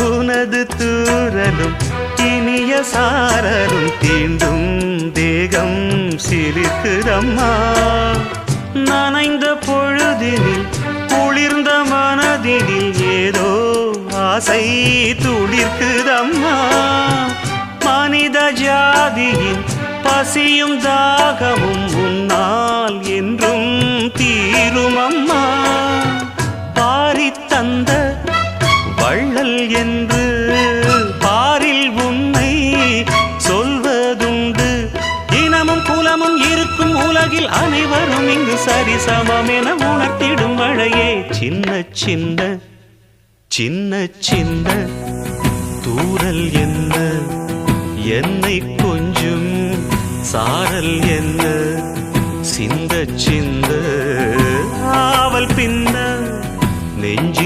உனது தூரலும் இனிய சாரலும் தீண்டும் தேகம் சிலிர்க்குதம்மா. நனைந்த பொழுதினில் குளிர்ந்த மனதினில் ஏதோ ஆசை துளிர்க்குதம்மா. மனித ஜாதியின் பசியும் தாகமும் உன்னால் என்றும் தீருமம்மா. பாரி தந்த வள்ளல் என்று பாரில் உன்னை சொல்வதுண்டு. இனமும் குலமும் இருக்கும் உலகில் அனைவரும் இங்கு சரிசமம் என உணர்த்திடும் மழையே. சின்ன சின்ன சின்ன சின்ன தூரல் என்ன, என்னை கொஞ்சம் சாரல் என்ன, சிந்த சிந்த ஆவல் பின்ன நெஞ்சி